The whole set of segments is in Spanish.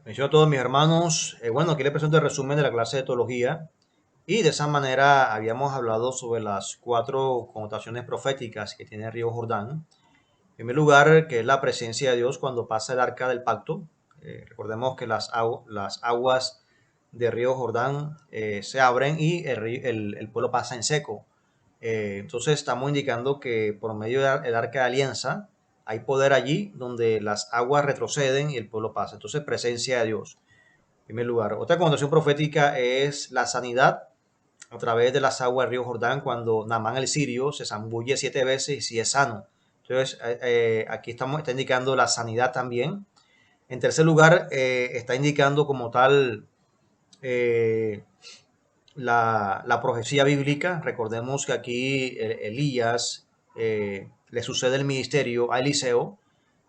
Bendiciones a todos mis hermanos. Bueno, aquí les presento el resumen de la clase de teología y de esa manera habíamos hablado sobre las cuatro connotaciones proféticas que tiene el río Jordán. En primer lugar, que es la presencia de Dios cuando pasa el arca del pacto. Recordemos que las aguas del río Jordán se abren y el pueblo pasa en seco. Entonces estamos indicando que por medio del arca de alianza hay poder allí donde las aguas retroceden y el pueblo pasa. Entonces presencia de Dios. En primer lugar. Otra connotación profética es la sanidad a través de las aguas del río Jordán cuando Naamán el sirio se zambulle 7 veces y si es sano. Entonces aquí está indicando la sanidad también. En tercer lugar, está indicando como tal eh, la profecía bíblica. Recordemos que aquí Elías le sucede el ministerio a Eliseo,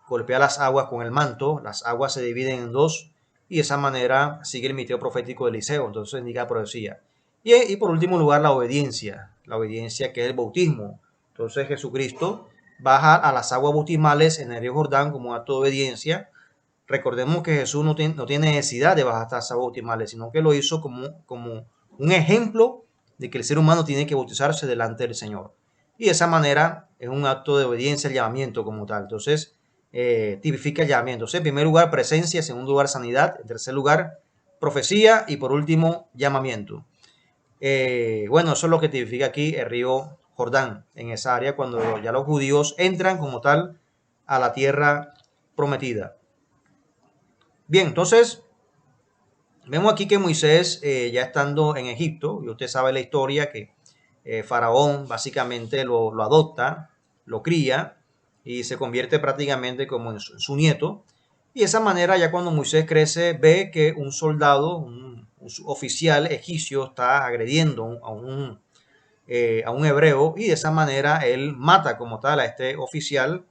golpea las aguas con el manto, las aguas se dividen en dos y de esa manera sigue el ministerio profético de Eliseo, entonces indica la profecía. Y por último lugar la obediencia que es el bautismo. Entonces Jesucristo baja a las aguas bautismales en el río Jordán como acto de obediencia. Recordemos que Jesús no tiene necesidad de bajar estas aguas bautismales, sino que lo hizo como un ejemplo de que el ser humano tiene que bautizarse delante del Señor. Y de esa manera es un acto de obediencia al llamamiento como tal. Entonces, tipifica el llamamiento. Entonces, en primer lugar, presencia, en segundo lugar, sanidad, en tercer lugar, profecía y por último, llamamiento. Bueno, eso es lo que tipifica aquí el río Jordán, en esa área, cuando ya los judíos entran como tal a la tierra prometida. Bien, entonces vemos aquí que Moisés, ya estando en Egipto, y usted sabe la historia que Faraón básicamente lo adopta, lo cría y se convierte prácticamente como en su nieto. Y de esa manera, ya cuando Moisés crece, ve que un soldado, un oficial egipcio, está agrediendo a un hebreo y de esa manera él mata como tal a este oficial.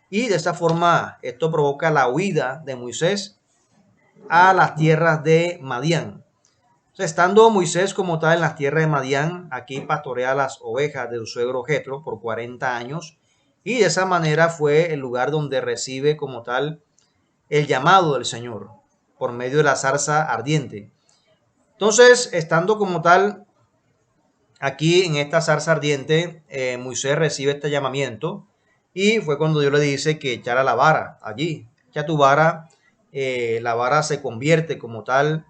Y de esa forma, esto provoca la huida de Moisés a las tierras de Madián. O sea, estando Moisés como tal en las tierras de Madián, aquí pastorea las ovejas de su suegro Jetro por 40 años y de esa manera fue el lugar donde recibe como tal el llamado del Señor por medio de la zarza ardiente. Entonces, estando como tal aquí en esta zarza ardiente, Moisés recibe este llamamiento y fue cuando Dios le dice que echara la vara allí. Echa tu vara, la vara se convierte como tal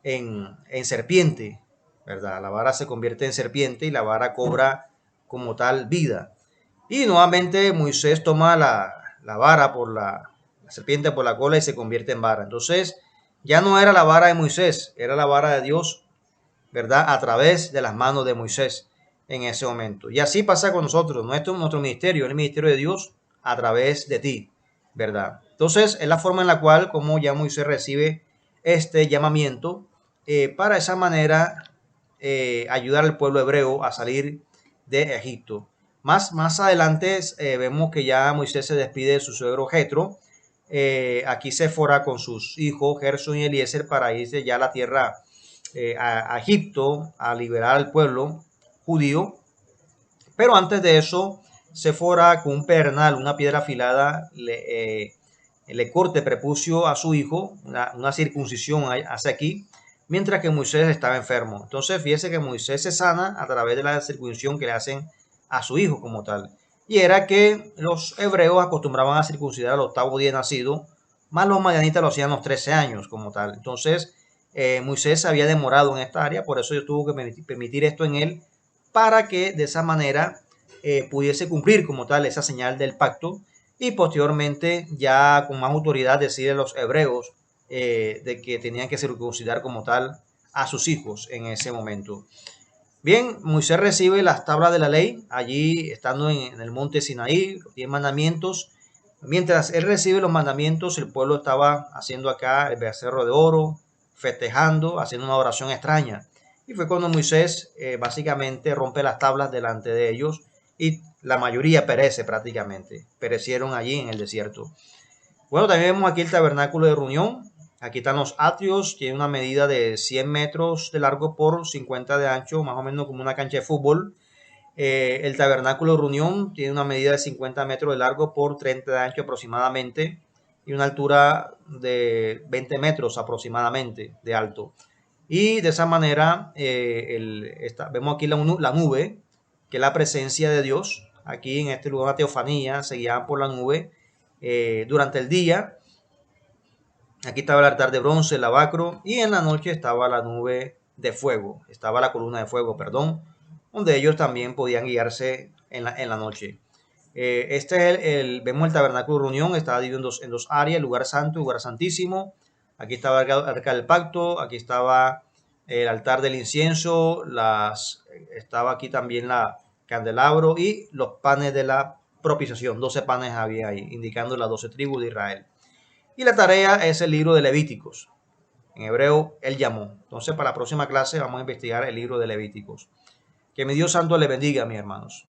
en serpiente, ¿verdad? La vara se convierte en serpiente y la vara cobra como tal vida. Y nuevamente Moisés toma la vara por la serpiente por la cola y se convierte en vara. Entonces ya no era la vara de Moisés, era la vara de Dios, ¿verdad? A través de las manos de Moisés en ese momento. Y así pasa con nosotros, nuestro ministerio, el ministerio de Dios a través de ti, ¿verdad? Entonces, es la forma en la cual, como ya Moisés recibe este llamamiento, para esa manera ayudar al pueblo hebreo a salir de Egipto. Más adelante vemos que ya Moisés se despide de su suegro Jetro. Aquí se fora con sus hijos Gerson y Eliezer para irse ya a la tierra a Egipto a liberar al pueblo judío. Pero antes de eso, Séfora con un pernal, una piedra afilada, le corte prepucio a su hijo, una circuncisión hace aquí, mientras que Moisés estaba enfermo. Entonces, fíjese que Moisés se sana a través de la circuncisión que le hacen a su hijo como tal. Y era que los hebreos acostumbraban a circuncidar al octavo día nacido, más los madianitas lo hacían a los 13 años como tal. Entonces, Moisés se había demorado en esta área, por eso Dios tuvo que permitir esto en él, para que de esa manera pudiese cumplir como tal esa señal del pacto y posteriormente ya con más autoridad decide los hebreos de que tenían que circuncidar como tal a sus hijos en ese momento. Bien, Moisés recibe las tablas de la ley allí estando en el monte Sinaí, los 10 mandamientos. Mientras él recibe los mandamientos, el pueblo estaba haciendo acá el becerro de oro, festejando, haciendo una oración extraña. Y fue cuando Moisés básicamente rompe las tablas delante de ellos y la mayoría perece prácticamente. Perecieron allí en el desierto. Bueno, también vemos aquí el tabernáculo de reunión. Aquí están los atrios, tiene una medida de 100 metros de largo por 50 de ancho, más o menos como una cancha de fútbol. El tabernáculo de reunión tiene una medida de 50 metros de largo por 30 de ancho aproximadamente. y una altura de 20 metros aproximadamente de alto. Y de esa manera vemos aquí la nube, que es la presencia de Dios. Aquí en este lugar, una teofanía, se guiaban por la nube durante el día. Aquí estaba el altar de bronce, el lavacro, y en la noche estaba la nube de fuego, estaba la columna de fuego, perdón, donde ellos también podían guiarse en la noche. Este es vemos el tabernáculo de reunión, estaba dividido en dos áreas, el lugar santo y el lugar santísimo. Aquí estaba el arca del pacto, aquí estaba el altar del incienso, estaba aquí también la candelabro y los panes de la propiciación. 12 panes había ahí, indicando las 12 tribus de Israel. Y la tarea es el libro de Levíticos. En hebreo, él llamó. Entonces, para la próxima clase vamos a investigar el libro de Levíticos. Que mi Dios santo le bendiga, mis hermanos.